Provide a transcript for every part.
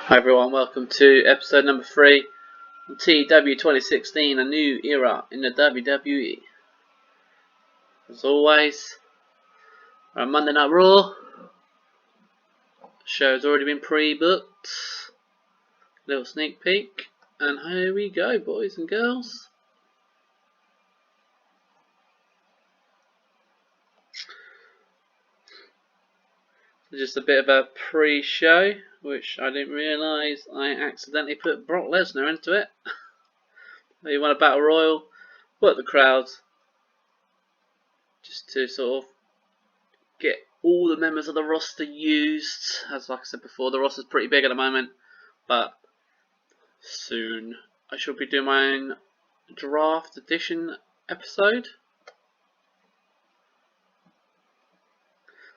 Hi everyone, welcome to episode number 3 on TEW 2016, a new era in the WWE. As always, our Monday Night Raw show's already been pre-booked. Little sneak peek, and here we go, boys and girls. Just a bit of a pre-show, which I didn't realise I accidentally put Brock Lesnar into it. He won a Battle Royal, worked the crowd, just to sort of get all the members of the roster used. As like I said before, the roster's pretty big at the moment, but soon I shall be doing my own draft edition episode.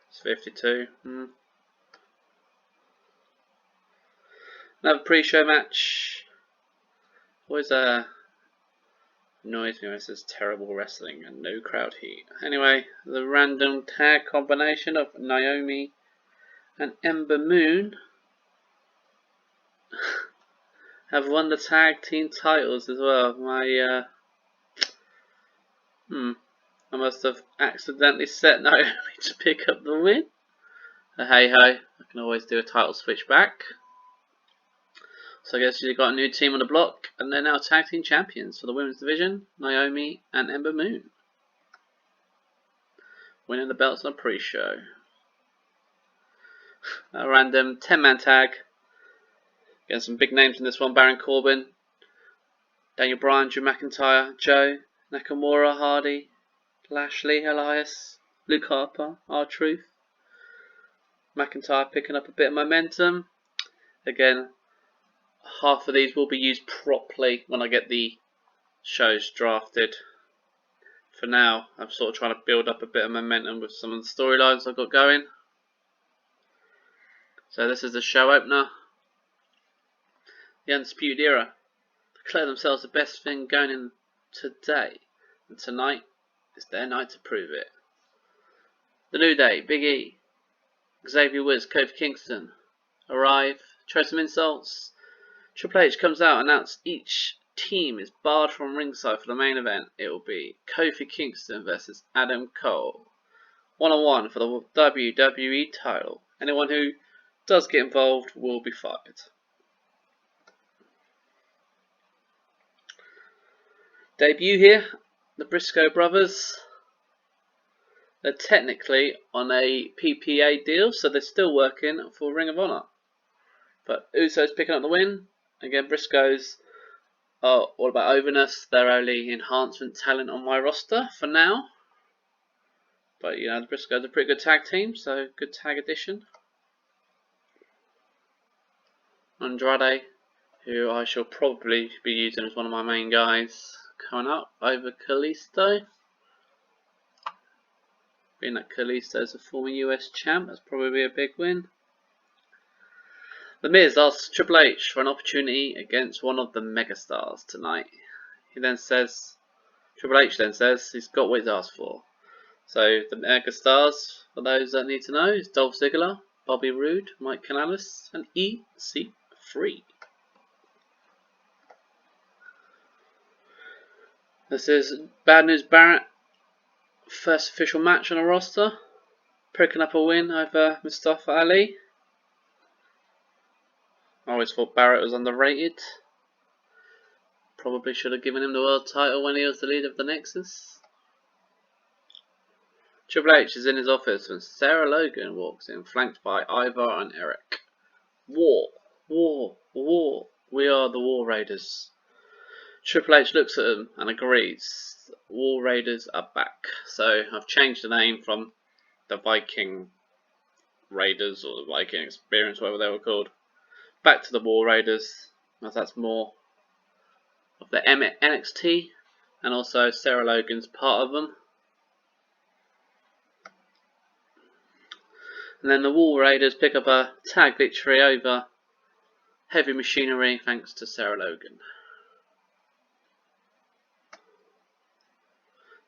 It's 52. Another pre-show match. Always annoys me when it says terrible wrestling and no crowd heat. Anyway, the random tag combination of Naomi and Ember Moon have won the tag team titles as well. I must have accidentally set Naomi to pick up the win. Hey ho, I can always do a title switch back. So I guess you've got a new team on the block, and they're now tag team champions for the women's division, Naomi and Ember Moon. Winning the belts on a pre-show. A random 10-man tag. Getting some big names in this one: Baron Corbin, Daniel Bryan, Drew McIntyre, Joe, Nakamura, Hardy, Lashley, Elias, Luke Harper, R-Truth. McIntyre picking up a bit of momentum. Again, half of these will be used properly when I get the shows drafted. For now, I'm sort of trying to build up a bit of momentum with some of the storylines I've got going. So this is the show opener. The Undisputed Era declare themselves the best thing going in today, and tonight is their night to prove it. The New Day, Big E, Xavier Woods, Kofi Kingston arrive, try some insults. Triple H comes out and announces each team is barred from ringside for the main event. It will be Kofi Kingston versus Adam Cole, one-on-one for the WWE title. Anyone who does get involved will be fired. Debut here, the Briscoe brothers. They're technically on a PPA deal, so they're still working for Ring of Honor. But Uso's picking up the win. Again, Briscoes are all about overness. They're only enhancement talent on my roster for now. But you know, the Briscoes are a pretty good tag team, so good tag addition. Andrade, who I shall probably be using as one of my main guys coming up over Kalisto. Being that Kalisto is a former US champ, that's probably a big win. The Miz asks Triple H for an opportunity against one of the megastars tonight. Triple H then says he's got what he's asked for. So the megastars, for those that need to know, is Dolph Ziggler, Bobby Roode, Mike Kanellis, and EC3. This is Bad News Barrett, first official match on a roster, picking up a win over Mustafa Ali. I always thought Barrett was underrated. Probably should have given him the world title when he was the leader of the Nexus. Triple H is in his office when Sarah Logan walks in, flanked by Ivar and Eric. War, war, war. We are the War Raiders. Triple H looks at them and agrees. War Raiders are back. So I've changed the name from the Viking Raiders or the Viking Experience, whatever they were called, back to the War Raiders, as that's more of the NXT, and also Sarah Logan's part of them. And then the War Raiders pick up a tag victory over Heavy Machinery thanks to Sarah Logan.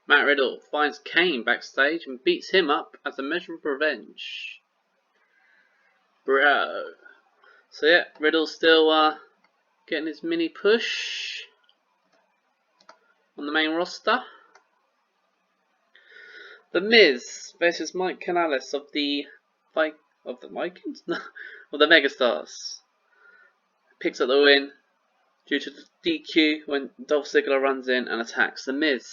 Matt Riddle finds Kane backstage and beats him up as a measure of revenge. Bro. So yeah, Riddle's still getting his mini push on the main roster. The Miz versus Mike Canales of the Vikings? No, of the Megastars. Picks up the win due to the DQ when Dolph Ziggler runs in and attacks The Miz.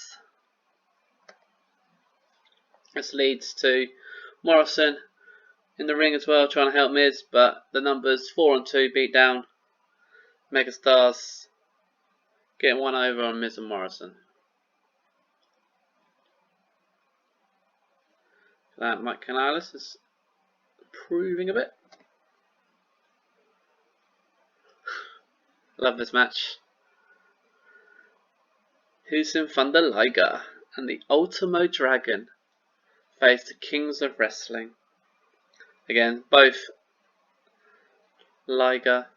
This leads to Morrison in the ring as well, trying to help Miz, but the numbers 4 and 2 beat down Megastars, getting one over on Miz and Morrison. Mike Canales is improving a bit. Love this match. Husin Thunder Liger and the Ultimo Dragon face the Kings of Wrestling. Again, both Liger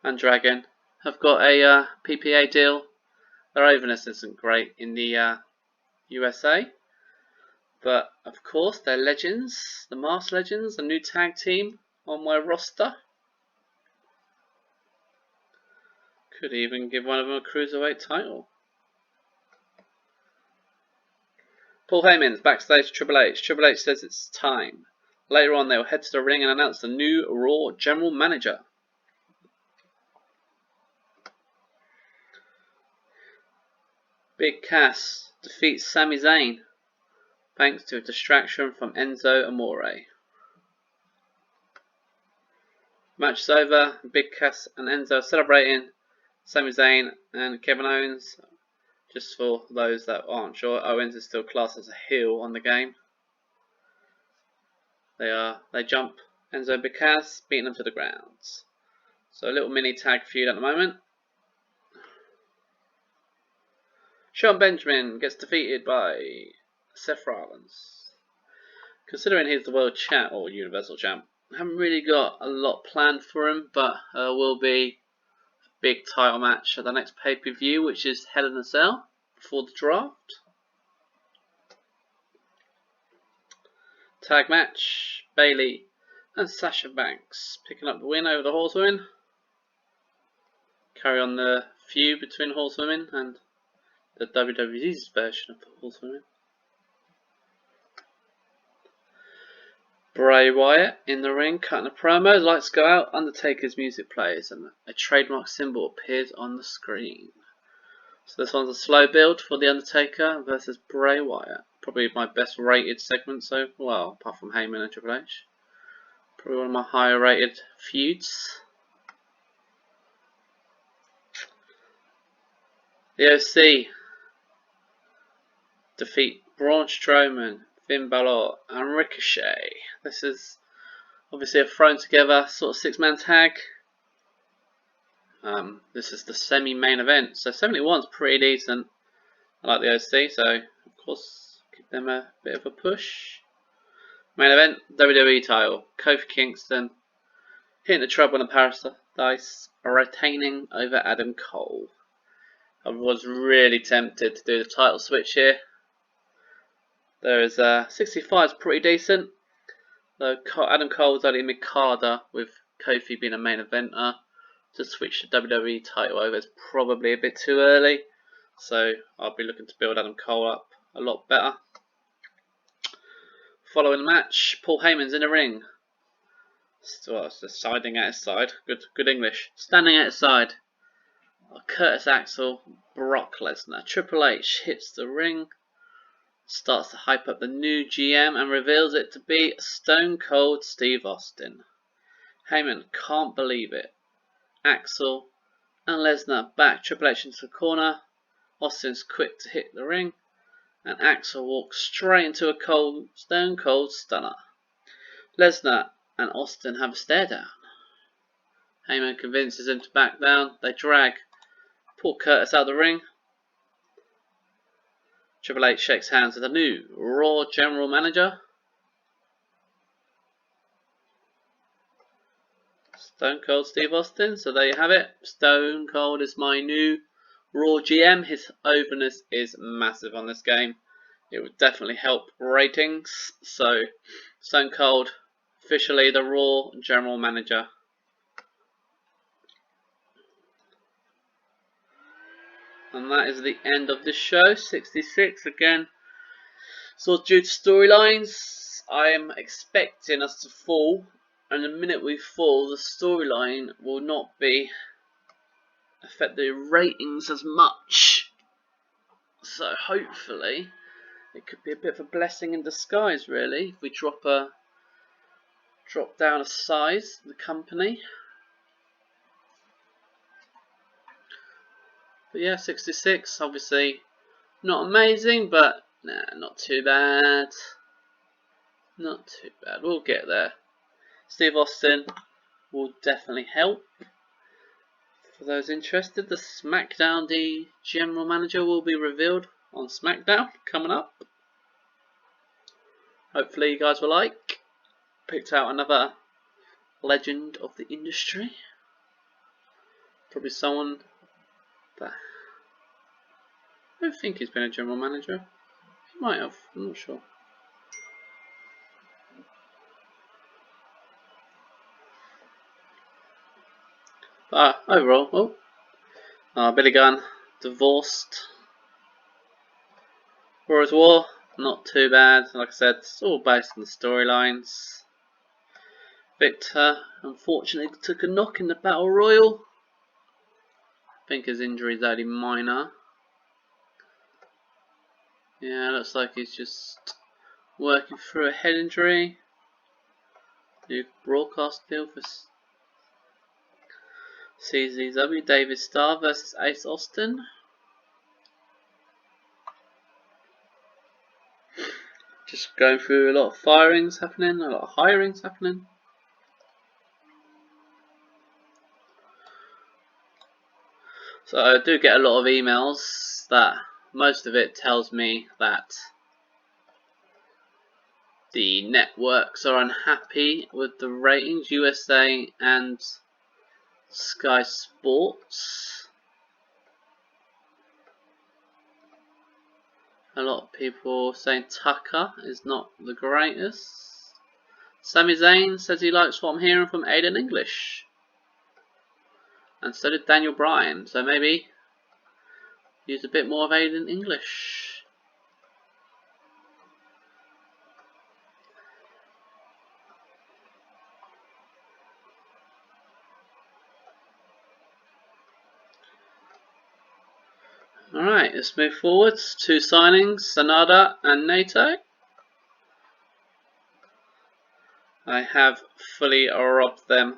and Dragon have got a PPA deal. Their overness isn't great in the USA, but of course they're legends, the Masked Legends, a new tag team on my roster. Could even give one of them a Cruiserweight title. Paul Heyman's backstage to Triple H. Triple H says it's time. Later on they will head to the ring and announce the new Raw General Manager. Big Cass defeats Sami Zayn thanks to a distraction from Enzo Amore. Match is over. Big Cass and Enzo are celebrating. Sami Zayn and Kevin Owens. Just for those that aren't sure, Owens is still classed as a heel on the game. They jump Enzo and Big Cass, beating them to the ground. So a little mini tag feud at the moment. Sean Benjamin gets defeated by Seth Rollins. Considering he's the world champ or universal champ, I haven't really got a lot planned for him, but will be a big title match at the next pay-per-view, which is Hell in a Cell before the draft. Tag match, Bayley and Sasha Banks picking up the win over the Horsewomen. Carry on the feud between Horsewomen and the WWE's version of the Horsewomen. Bray Wyatt in the ring cutting a promo. Lights go out, Undertaker's music plays and a trademark symbol appears on the screen. So this one's a slow build for The Undertaker versus Bray Wyatt. Probably my best rated segment so well, apart from Heyman and Triple H. Probably one of my higher rated feuds. The OC defeat Braun Strowman, Finn Balor and Ricochet. This is obviously a thrown together sort of 6-man tag. This is the semi-main event, so 71's pretty decent. I like the OC, so of course give them a bit of a push. Main event, WWE title, Kofi Kingston hitting the trouble in Paradise, retaining over Adam Cole. I was really tempted to do the title switch here. There is 65 is pretty decent, though Adam Cole's only mid-carder with Kofi being a main eventer. To switch the WWE title over is probably a bit too early, so I'll be looking to build Adam Cole up a lot better. Following the match, Paul Heyman's in the ring. Still siding at his side. Good English. Standing at his side. Curtis Axel, Brock Lesnar. Triple H hits the ring. Starts to hype up the new GM and reveals it to be Stone Cold Steve Austin. Heyman can't believe it. Axel and Lesnar back Triple H into the corner. Austin's quick to hit the ring. And Axel walks straight into a Stone Cold Stunner. Lesnar and Austin have a stare down. Heyman convinces him to back down. They drag Paul Curtis out of the ring. Triple H shakes hands with the new Raw General Manager. Stone Cold Steve Austin. So there you have it. Stone Cold is my new Raw GM. His openness is massive on this game. It would definitely help ratings. So Stone Cold officially the Raw General Manager. And that is the end of this show, 66 again. So due to storylines, I am expecting us to fall, and the minute we fall, the storyline will not affect the ratings as much. So hopefully, it could be a bit of a blessing in disguise, really, if we drop down a size, the company. But yeah, 66, obviously not amazing, but nah, not too bad. Not too bad, we'll get there. Steve Austin will definitely help. For those interested, the SmackDown General Manager will be revealed on SmackDown coming up. Hopefully you guys will like. Picked out another legend of the industry. Probably someone that I don't think he's been a general manager. He might have, I'm not sure. But overall, Billy Gunn divorced. Whereas War, not too bad. Like I said, it's all based on the storylines. Victor unfortunately took a knock in the Battle Royal. I think his injury is only minor. Yeah, looks like he's just working through a head injury. New broadcast deal for CZW. David Starr versus Ace Austin. Just going through a lot of firings happening, a lot of hirings happening. So I do get a lot of emails that most of it tells me that the networks are unhappy with the ratings, USA and Sky Sports. A lot of people saying Tucker is not the greatest. Sami Zayn says he likes what I'm hearing from Aiden English. And so did Daniel Bryan, so maybe use a bit more of Aiden English. Alright, let's move forwards. Two signings, Sanada and Naito. I have fully robbed them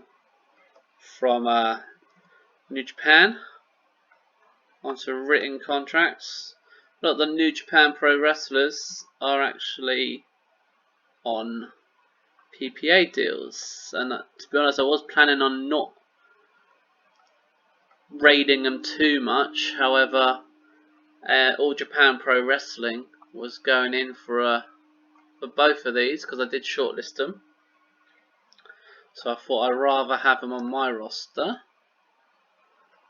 from New Japan onto written contracts. A lot of the New Japan Pro wrestlers are actually on PPA deals, and to be honest, I was planning on not raiding them too much. However, All Japan Pro Wrestling was going in for both of these because I did shortlist them. So I thought I'd rather have them on my roster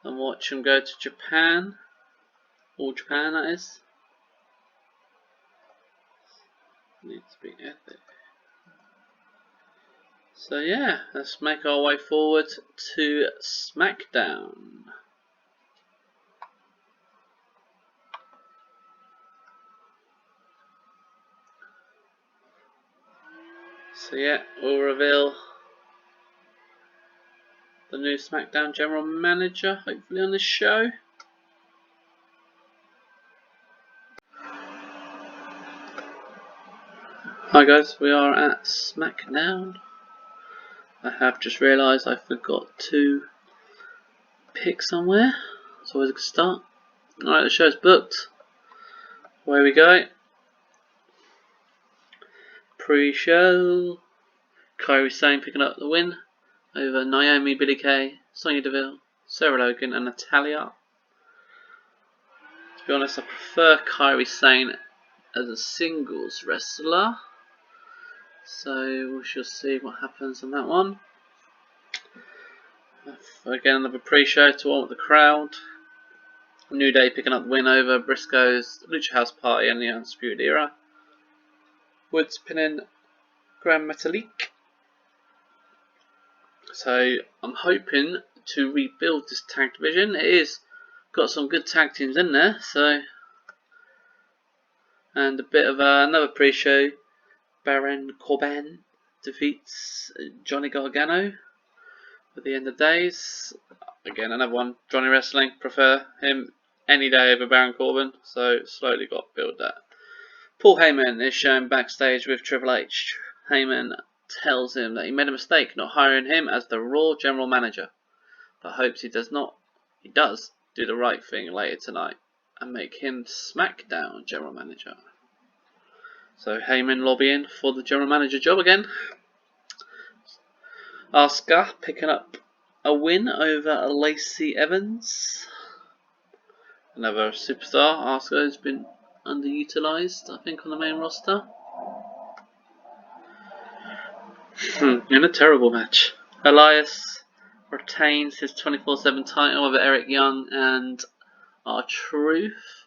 and watch them go to Japan. All Japan, that is. Needs to be epic. So yeah, let's make our way forward to SmackDown. So yeah, we'll reveal the new SmackDown General Manager, hopefully on this show. Hi guys, we are at SmackDown. I have just realised I forgot to pick somewhere. It's always a good start. Alright, the show's booked. Away we go. Pre-show. Kairi Sane picking up the win over Naomi, Billie Kay, Sonya Deville, Sarah Logan and Natalya. To be honest, I prefer Kairi Sane as a singles wrestler. So we shall see what happens on that one. Again, another pre-show to warm up the crowd. New Day picking up the win over Briscoe's Lucha House Party and the Undisputed Era. Woods pinning Grand Metalik. So I'm hoping to rebuild this tag division. It is got some good tag teams in there, so, and a bit of another pre-show. Baron Corbin defeats Johnny Gargano at the end of days. Again, another one. Johnny Wrestling, prefer him any day over Baron Corbin, so slowly got built that. Paul Heyman is shown backstage with Triple H. Heyman tells him that he made a mistake not hiring him as the Raw general manager, but hopes he does do the right thing later tonight and make him SmackDown general manager. So Heyman lobbying for the general manager job again. Asuka picking up a win over Lacey Evans. Another superstar. Asuka has been underutilized, I think, on the main roster. In a terrible match. Elias retains his 24/7 title over Eric Young and R-Truth.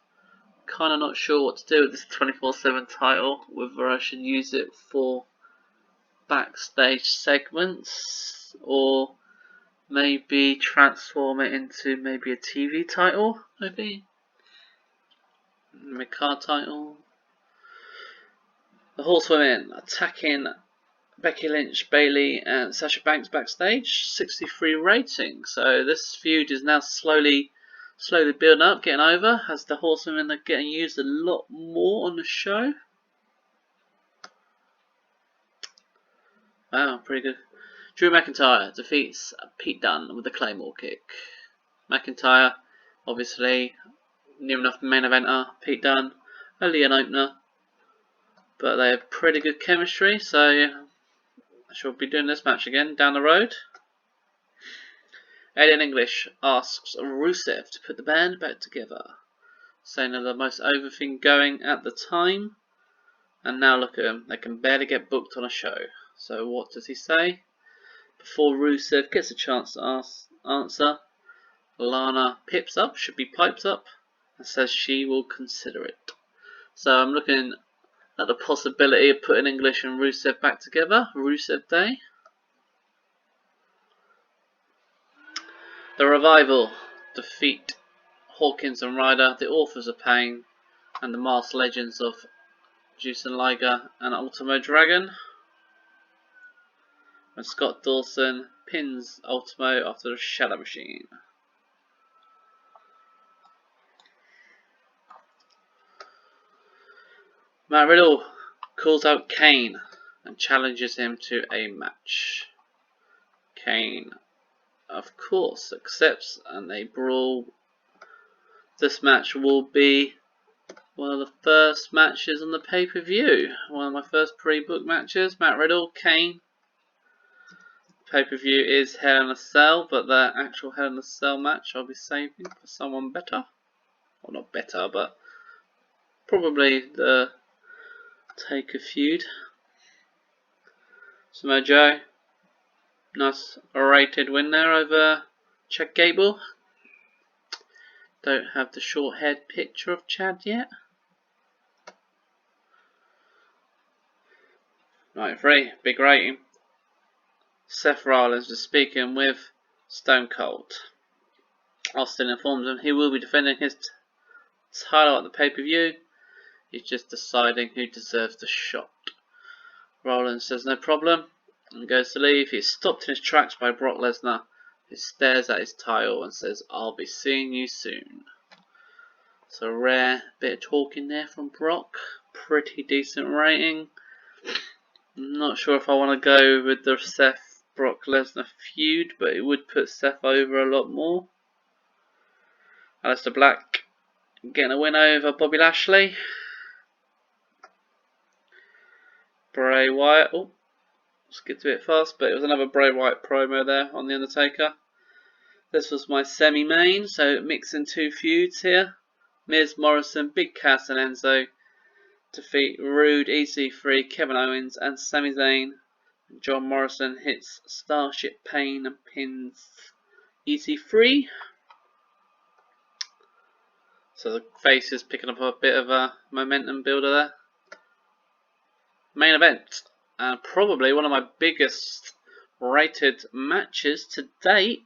Kinda not sure what to do with this 24/7 title, whether I should use it for backstage segments or maybe transform it into maybe a TV title, maybe mid-card title. The Horsewomen attacking Becky Lynch, Bayley and Sasha Banks backstage. 63 rating. So this feud is now slowly building up, getting over, as the Horsewomen are getting used a lot more on the show. Wow, pretty good. Drew McIntyre defeats Pete Dunne with a Claymore kick. McIntyre, obviously, near enough main eventer. Pete Dunne, only an opener. But they have pretty good chemistry, so I shall be doing this match again down the road. Aiden English asks Rusev to put the band back together, saying they're the most over thing going at the time. And now look at them, they can barely get booked on a show. So what does he say? Before Rusev gets a chance to answer, Lana pipes up and says she will consider it. So I'm looking at the possibility of putting English and Rusev back together. Rusev Day. The Revival defeat Hawkins and Ryder, the Authors of Pain, and the Masked Legends of Jushin Liger and Ultimo Dragon. And Scott Dawson pins Ultimo after the Shadow Machine. Matt Riddle calls out Kane and challenges him to a match. Kane, of course, accepts and they brawl. This match will be one of the first matches on the pay-per-view. One of my first pre-book matches. Matt Riddle, Kane. Pay-per-view is Hell in a Cell, but the actual Hell in a Cell match I'll be saving for someone better. Well, not better, but probably the Taker feud. Samoa Joe, nice rated win there over Chad Gable. Don't have the short haired picture of Chad yet. 93, big rating. Seth Rollins was speaking with Stone Cold. Austin informs him he will be defending his title at the pay-per-view. He's just deciding who deserves the shot. Rollins says no problem and goes to leave. He's stopped in his tracks by Brock Lesnar, who stares at his title and says, "I'll be seeing you soon." So rare bit of talking there from Brock. Pretty decent rating. I'm not sure if I want to go with the Seth Brock Lesnar feud, but it would put Seth over a lot more. Aleister Black getting a win over Bobby Lashley. Bray Wyatt, oh, let's get to it fast, but it was another Bray Wyatt promo there on The Undertaker. This was my semi-main, so mixing two feuds here. Miz, Morrison, Big Cass and Enzo defeat Rude, EC3, Kevin Owens and Sami Zayn. John Morrison hits Starship Pain and pins EC3. So the face is picking up a bit of a momentum builder there. Main event, and probably one of my biggest rated matches to date.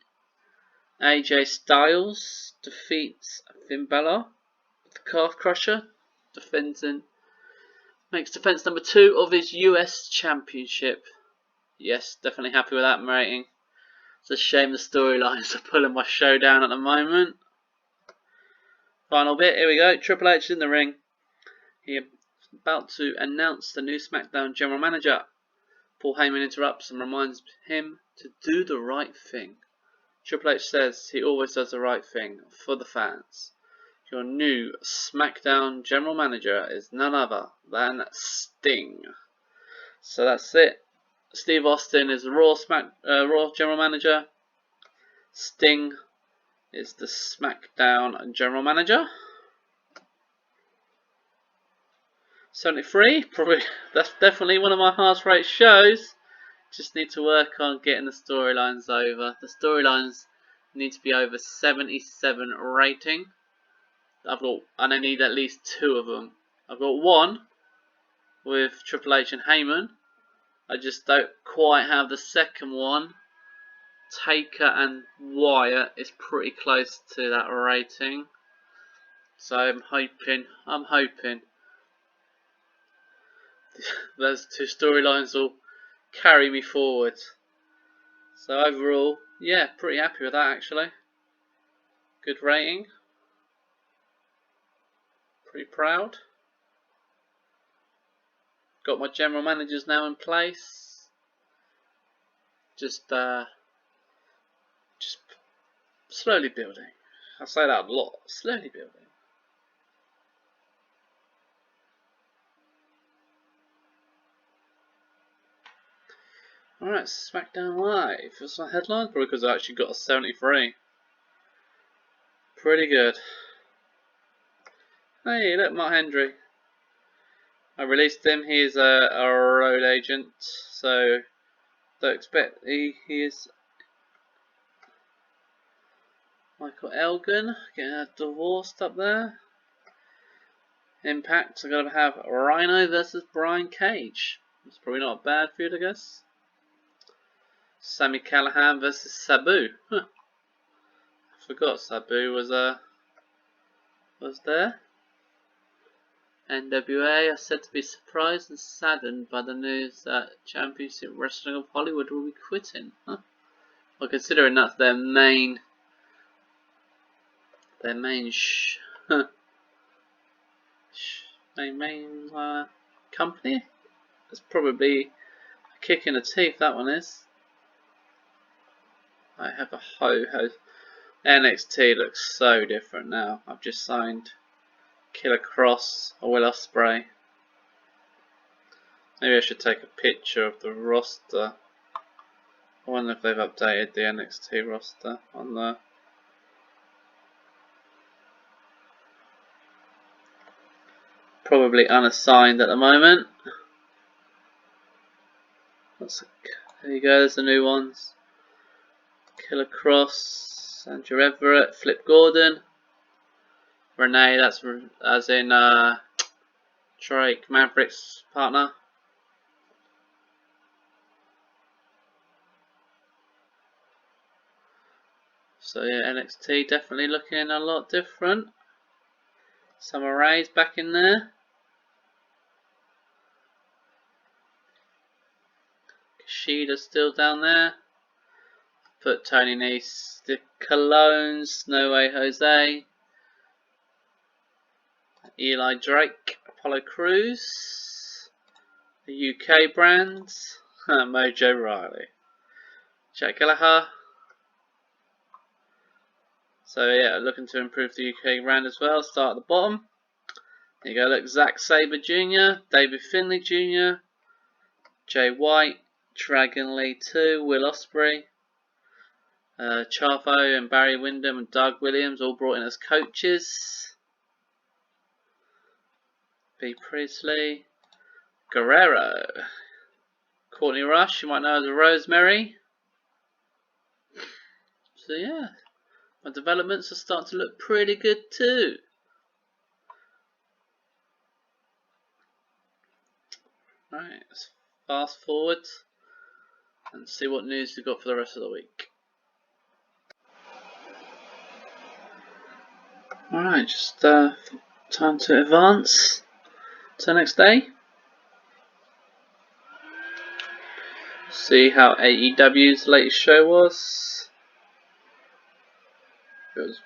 AJ Styles defeats Finn Balor with the Calf Crusher, makes defense number 2 of his US Championship. Yes, definitely happy with that rating. It's a shame the storylines are pulling my show down at the moment. Final bit, here we go. Triple H is in the ring. He's about to announce the new SmackDown General Manager. Paul Heyman interrupts and reminds him to do the right thing. Triple H says he always does the right thing for the fans. Your new SmackDown General Manager is none other than Sting. So that's it. Steve Austin is the Raw General Manager. Sting is the SmackDown General Manager. 73, probably that's definitely one of my highest rated shows. Just need to work on getting the storylines over. The storylines need to be over 77 rating. And I need at least 2 of them. I've got one with Triple H and Heyman. I just don't quite have the second one. Taker and Wyatt is pretty close to that rating. So I'm hoping those 2 storylines will carry me forward. So overall, yeah, pretty happy with that actually. Good rating. Pretty proud. Got my general managers now in place. Just slowly building. I say that a lot. Slowly building. Alright, SmackDown Live. What's my headline? Probably because I actually got a 73. Pretty good. Hey, look, Mark Hendry. I released him. He is a road agent, so don't expect he is Michael Elgin getting divorced up there. Impact are going to have Rhino versus Brian Cage. It's probably not a bad feud, I guess. Sami Callihan versus Sabu. Huh. I forgot Sabu was there. NWA are said to be surprised and saddened by the news that Championship Wrestling of Hollywood will be quitting. Huh? Well, considering that's their main company, it's probably a kick in the teeth. That one is. I have a ho-ho. NXT looks so different now. I've just signed Killer Cross or Will Ospreay. Maybe I should take a picture of the roster. I wonder if they've updated the NXT roster on the. Probably unassigned at the moment. There you go, there's the new ones. Killer Cross, Andrew Everett, Flip Gordon. Renee, that's as in Drake Maverick's partner. So yeah, NXT definitely looking a lot different. Summer Rae's back in there. Kushida's still down there. Put Tony Nese, the Colognes, No Way Jose. Eli Drake, Apollo Crews, the UK brands, Mojo Riley, Jack Gallagher. So yeah, looking to improve the UK brand as well. Start at the bottom. There you go, look, Zack Sabre Jr., David Finlay Jr., Jay White, Dragon Lee 2, Will Ospreay, Chavo and Barry Windham and Doug Williams all brought in as coaches. B. Priestley, Guerrero, Courtney Rush, you might know as Rosemary. So yeah, my developments are starting to look pretty good too. Right, let's fast forward. and see what news we've got for the rest of the week. Alright, just time to advance to the next day. See how AEW's latest show was. It was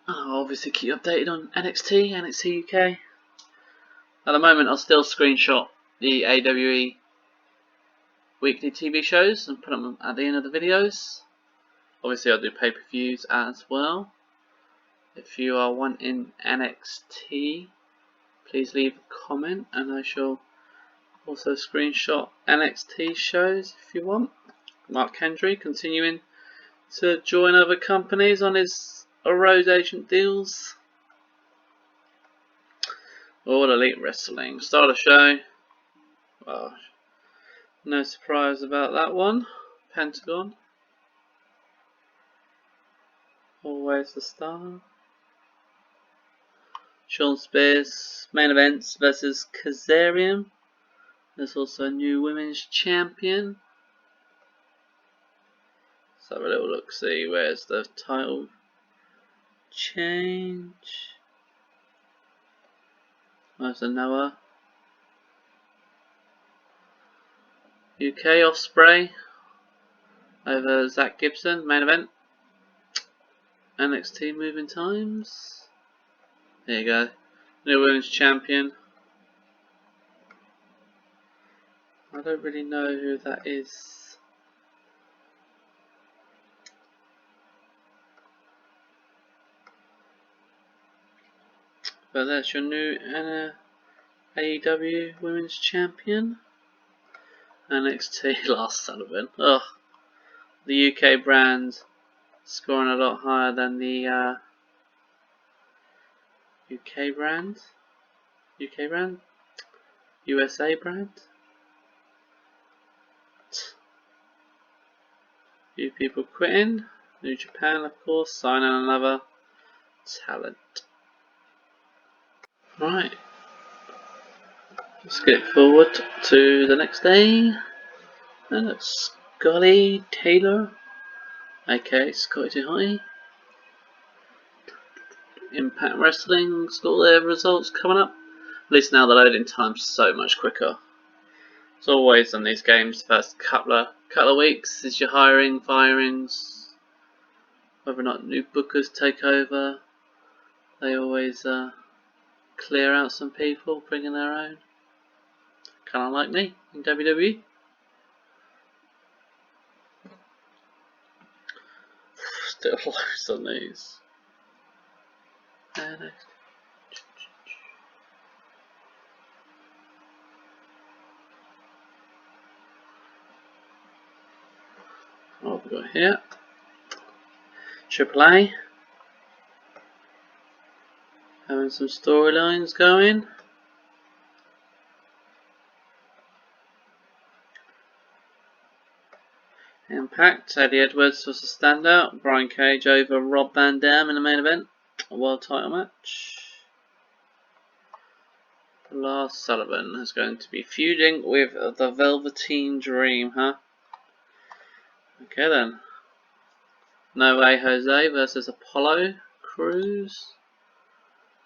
I'll obviously keep you updated on NXT UK. At the moment, I'll still screenshot the AWE weekly TV shows and put them at the end of the videos. Obviously, I'll do pay-per-views as well. If you are wanting NXT, please leave a comment and I shall also screenshot NXT shows if you want. Mark Hendry continuing to join other companies on his road agent deals. All Elite Wrestling. Start the show. Well, no surprise about that one. Pentagon. Always the star. Sean Spears. Main events versus Kazarian. There's also a new women's champion. Let's have a little look, see where's the title change. There's a Noah. UK Ospreay over Zach Gibson, main event. NXT moving times. There you go. New women's champion. I don't really know who that is. But that's your new AEW women's champion. NXT Last Sullivan. Ugh. The UK brand scoring a lot higher than the UK brand. USA brand. Few people quitting. New Japan, of course, signing another talent. Right. Let's get forward to the next day. And it's Scotty Taylor, aka Scotty High. Impact Wrestling's got their results coming up. At least now the loading time's so much quicker. As always on these games, the first couple of weeks is your hiring, firings, whether or not new bookers take over. They always clear out some people, bring in their own. Kinda like me in WWE. Still loads on these. What have we got here? AAA. Having some storylines going. Impact. Eddie Edwards was a standout. Brian Cage over Rob Van Dam in the main event. A world title match. Lars Sullivan is going to be feuding with the Velveteen Dream, huh? Okay then. No Way Jose versus Apollo Crews.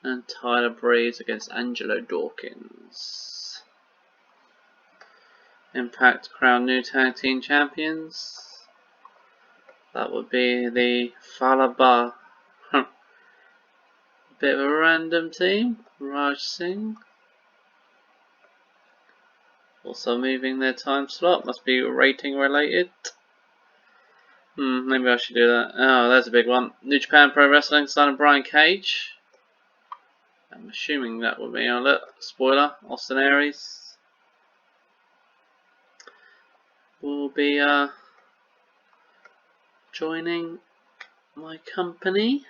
And Tyler Breeze against Angelo Dawkins. Impact crown new tag team champions. That would be the Falaba. Bit of a random team. Raj Singh. Also moving their time slot. Must be rating related. Maybe I should do that. Oh, there's a big one. New Japan Pro Wrestling signing Brian Cage. I'm assuming that will be on it. Spoiler, Austin Aries will be joining my company.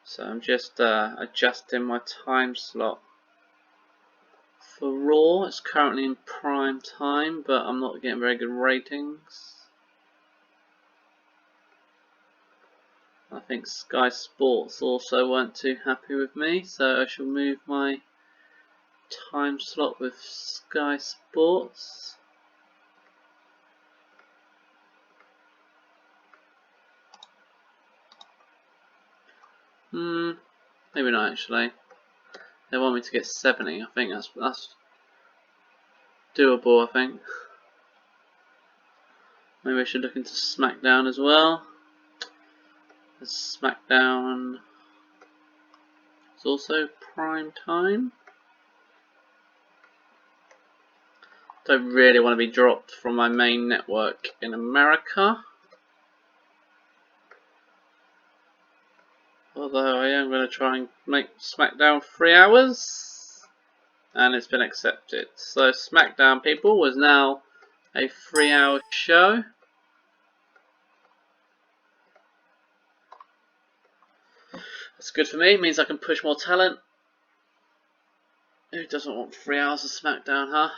So I'm just adjusting my time slot. For Raw, it's currently in prime time, but I'm not getting very good ratings. I think Sky Sports also weren't too happy with me, so I shall move my time slot with Sky Sports. Maybe not actually. They want me to get 70. I think that's doable, I think. Maybe I should look into SmackDown as well. SmackDown is also prime time. Don't really want to be dropped from my main network in America. Although I am going to try and make SmackDown 3 hours. And it's been accepted. So SmackDown, people, was now a 3-hour show. That's good for me. It means I can push more talent. Who doesn't want 3 hours of SmackDown, huh?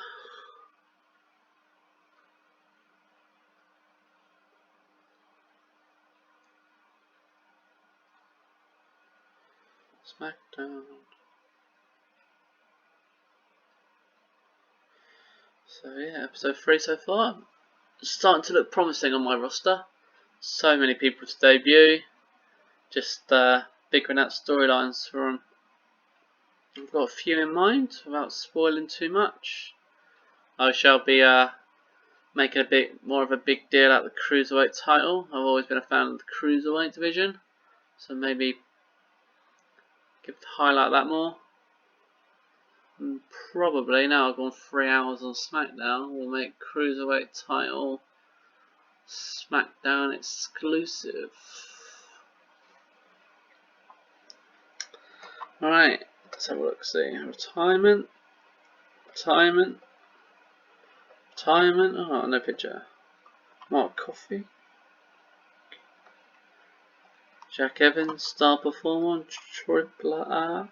SmackDown. So yeah, episode 3 so far. It's starting to look promising on my roster. So many people to debut. Just figuring out storylines for them. I've got a few in mind without spoiling too much. I shall be making a bit more of a big deal out of the Cruiserweight title. I've always been a fan of the Cruiserweight division. So maybe highlight that more. And probably now I've gone 3 hours on SmackDown, we'll make Cruiserweight title SmackDown exclusive. Alright, let's have a look, see. Retirement. Oh, no picture. Mark Coffey. Jack Evans, star performer, Triple R.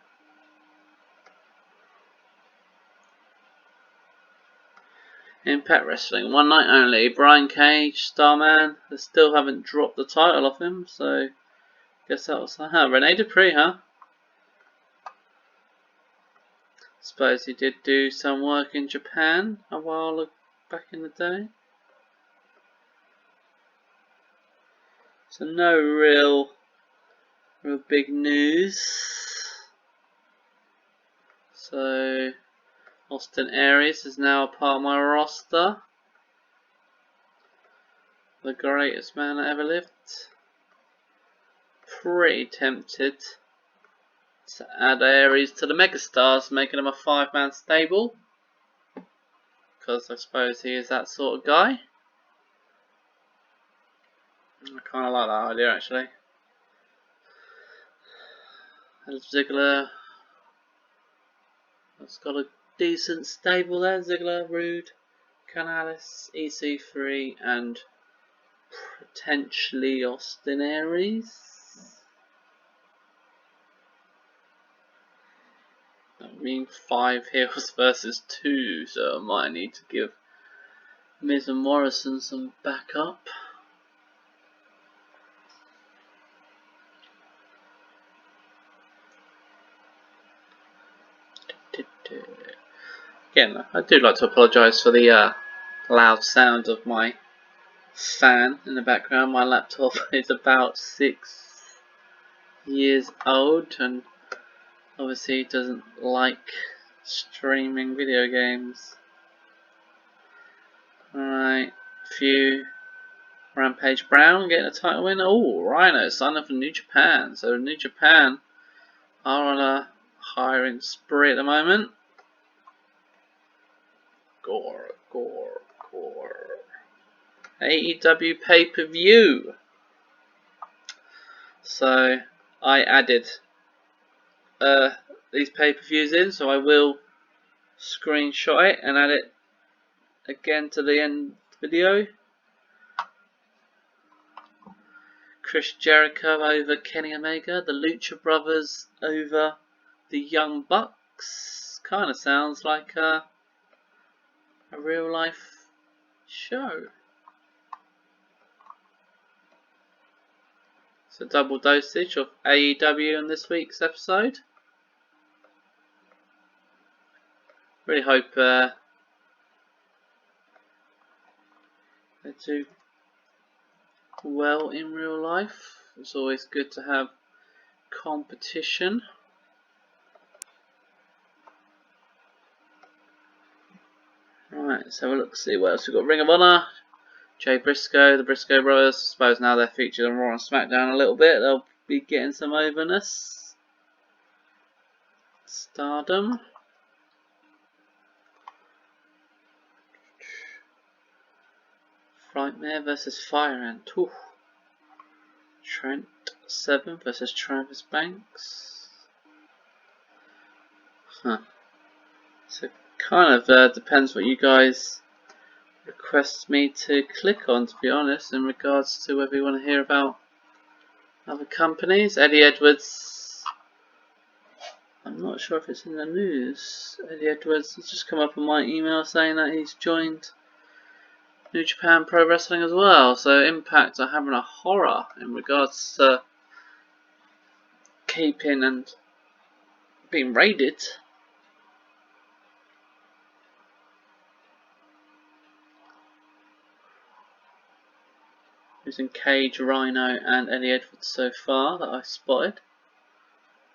Impact Wrestling, one night only. Brian Cage, Starman. They still haven't dropped the title off him, so guess that was Rene Dupree, huh? Suppose he did do some work in Japan a while back in the day. So no real big news. So Austin Aries is now a part of my roster. The greatest man that ever lived. Pretty tempted to add Aries to the Megastars, making him a 5-man stable. Because I suppose he is that sort of guy. I kind of like that idea actually. And Ziggler has got a decent stable there. Ziggler, Rude, Canales, EC3 and potentially Austin Aries. That would mean 5 heels versus 2, so I might need to give Miz and Morrison some backup. Again, I do like to apologise for the loud sound of my fan in the background. My laptop is about 6 years old and obviously doesn't like streaming video games. Alright, few Rampage Brown getting a title win. Oh, Rhino signed up for New Japan. So New Japan are on a hiring spree at the moment. Gore. AEW pay-per-view. So I added these pay-per-views in, so I will screenshot it and add it again to the end of the video. Chris Jericho over Kenny Omega. The Lucha Brothers over the Young Bucks. Kind of sounds like a real life show. So double dosage of AEW in this week's episode. Really hope they do well in real life. It's always good to have competition. Right, let's have a look, see what else we've got. Ring of Honor, Jay Briscoe, the Briscoe Brothers. I suppose now they're featured on Raw and Smackdown a little bit, they'll be getting some overness. Stardom. Frightmare versus Fire Ant. Ooh. Trent Seven versus Travis Banks. Huh. So kind of depends what you guys request me to click on, to be honest, in regards to whether you want to hear about other companies. Eddie Edwards, I'm not sure if it's in the news. Eddie Edwards has just come up on my email saying that he's joined New Japan Pro Wrestling as well. So Impact are having a horror in regards to keeping and being raided. Using Cage, Rhino and Eddie Edwards so far that I spotted.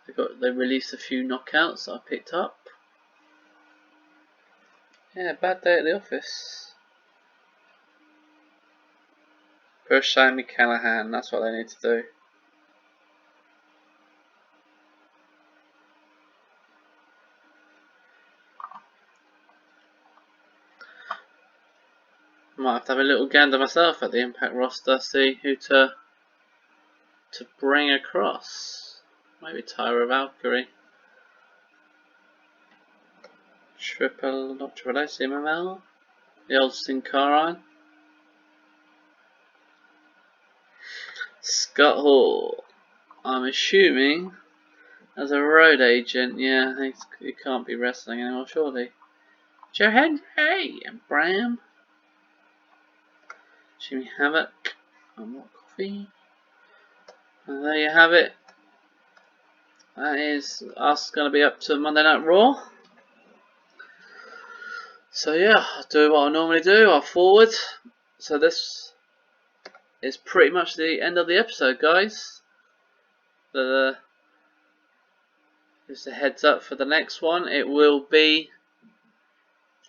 They released a few knockouts that I picked up. Yeah, bad day at the office. Push Sammy Callahan, that's what they need to do. Might have to have a little gander myself at the Impact roster, see who to bring across. Maybe Tyra Valkyrie. Not Triple H, MML. The old Sin Cara. Scott Hall. I'm assuming as a road agent, yeah, he can't be wrestling anymore, surely. Joe Henry and Bram. Jimmy Havoc and What Coffee. And there you have it. That is us going to be up to Monday Night Raw. So yeah, I'll do what I normally do, I'll forward. So this is pretty much the end of the episode, guys. Just a heads up for the next one. It will be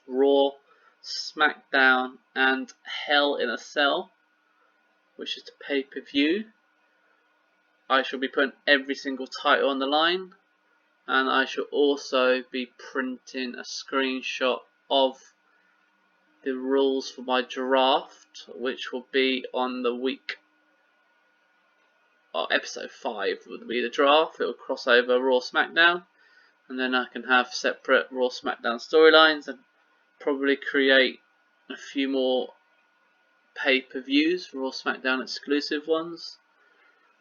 Raw, Smackdown and Hell in a Cell, which is the pay-per-view. I shall be putting every single title on the line, and I shall also be printing a screenshot of the rules for my draft, which will be on the week. Episode 5 will be the draft. It will cross over Raw Smackdown, and then I can have separate Raw Smackdown storylines and probably create a few more pay-per-views, Raw Smackdown exclusive ones.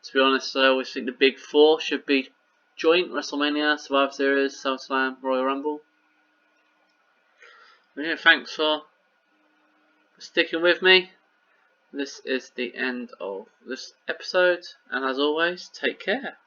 To be honest, I always think the big four should be joint: WrestleMania, Survivor Series, SummerSlam, Royal Rumble. But yeah, thanks for sticking with me. This is the end of this episode, and as always, take care.